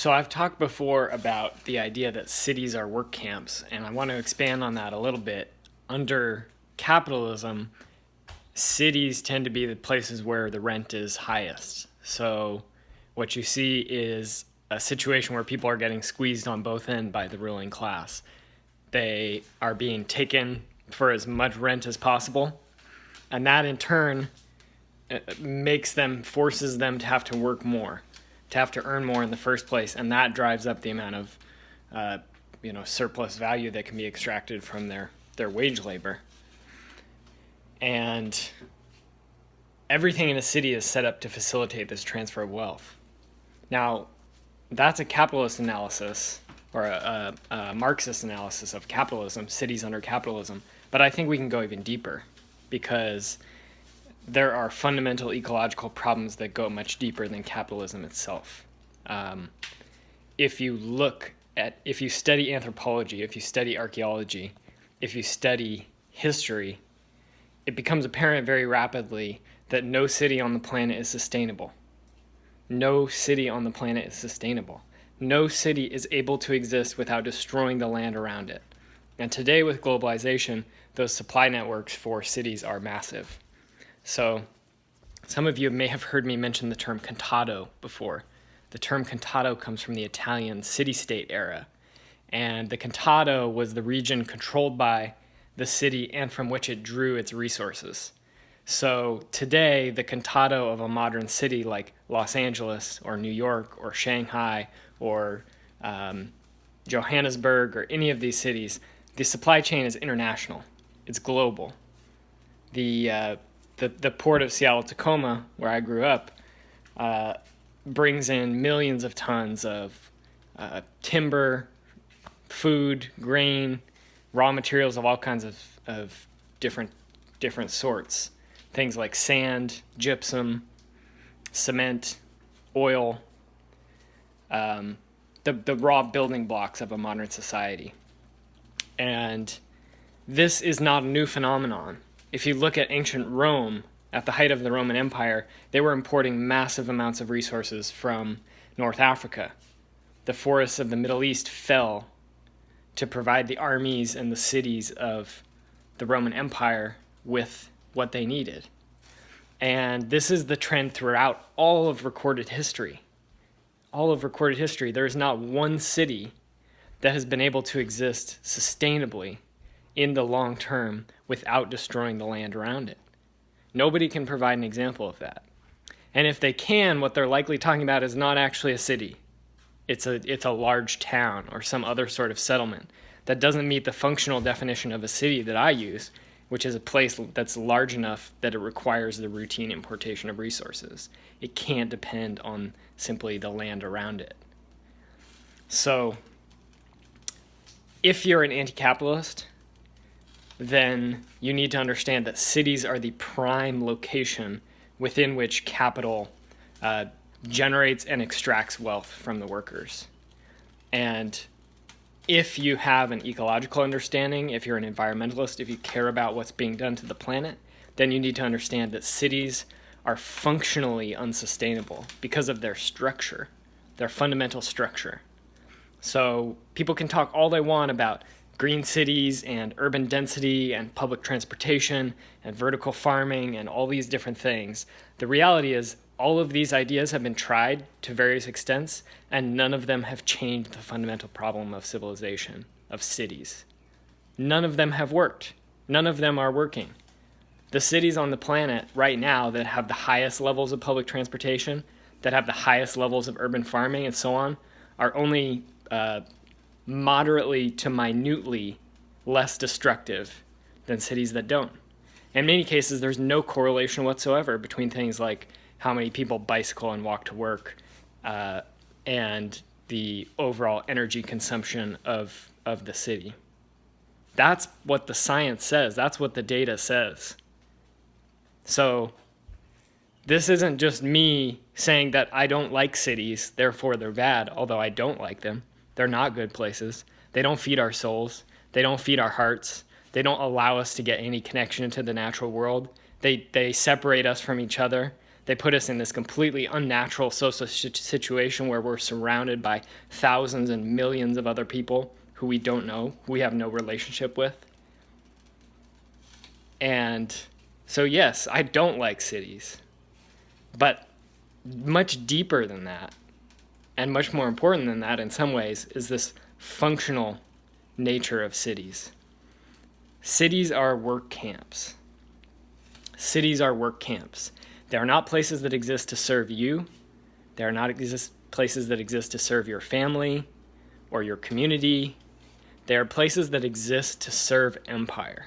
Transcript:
So I've talked before about the idea that cities are work camps, and I want to expand on that a little bit. Under capitalism, cities tend to be the places where the rent is highest. So what you see is a situation where people are getting squeezed on both ends by the ruling class. They are being taken for as much rent as possible, and that in turn forces them to have to work more, to have to earn more in the first place, and that drives up the amount of surplus value that can be extracted from their wage labor. And everything in a city is set up to facilitate this transfer of wealth. Now, that's a capitalist analysis, or a Marxist analysis of capitalism, cities under capitalism. But I think we can go even deeper, because there are fundamental ecological problems that go much deeper than capitalism itself. If you study anthropology, if you study archaeology, if you study history, it becomes apparent very rapidly that no city on the planet is sustainable. No city on the planet is sustainable. No city is able to exist without destroying the land around it. And today, with globalization, those supply networks for cities are massive. So some of you may have heard me mention the term contado before. The term contado comes from the Italian city-state era. And the contado was the region controlled by the city and from which it drew its resources. So today, the contado of a modern city like Los Angeles or New York or Shanghai or Johannesburg or any of these cities, the supply chain is international. It's global. The port of Seattle-Tacoma, where I grew up, brings in millions of tons of timber, food, grain, raw materials of all kinds of different sorts. Things like sand, gypsum, cement, oil, the raw building blocks of a modern society. And this is not a new phenomenon. If you look at ancient Rome, at the height of the Roman Empire, they were importing massive amounts of resources from North Africa. The forests of the Middle East fell to provide the armies and the cities of the Roman Empire with what they needed. And this is the trend throughout all of recorded history. All of recorded history, there is not one city that has been able to exist sustainably in the long term without destroying the land around it. Nobody can provide an example of that. And if they can, what they're likely talking about is not actually a city. It's a large town or some other sort of settlement that doesn't meet the functional definition of a city that I use, which is a place that's large enough that it requires the routine importation of resources. It can't depend on simply the land around it. So, if you're an anti-capitalist, then you need to understand that cities are the prime location within which capital generates and extracts wealth from the workers. And if you have an ecological understanding, if you're an environmentalist, if you care about what's being done to the planet, then you need to understand that cities are functionally unsustainable because of their structure, their fundamental structure. So people can talk all they want about green cities and urban density and public transportation and vertical farming and all these different things. The reality is all of these ideas have been tried to various extents, and none of them have changed the fundamental problem of civilization, of cities. None of them have worked. None of them are working. The cities on the planet right now that have the highest levels of public transportation, that have the highest levels of urban farming and so on, are only moderately to minutely less destructive than cities that don't. In many cases, there's no correlation whatsoever between things like how many people bicycle and walk to work and the overall energy consumption of the city. That's what the science says. That's what the data says. So this isn't just me saying that I don't like cities, therefore they're bad, although I don't like them. They're not good places. They don't feed our souls. They don't feed our hearts. They don't allow us to get any connection to the natural world. They separate us from each other. They put us in this completely unnatural social situation where we're surrounded by thousands and millions of other people who we don't know, who we have no relationship with. And so, yes, I don't like cities. But much deeper than that, and much more important than that in some ways, is this functional nature of cities. Cities are work camps. Cities are work camps. They are not places that exist to serve you. They are not places that exist to serve your family or your community. They are places that exist to serve empire.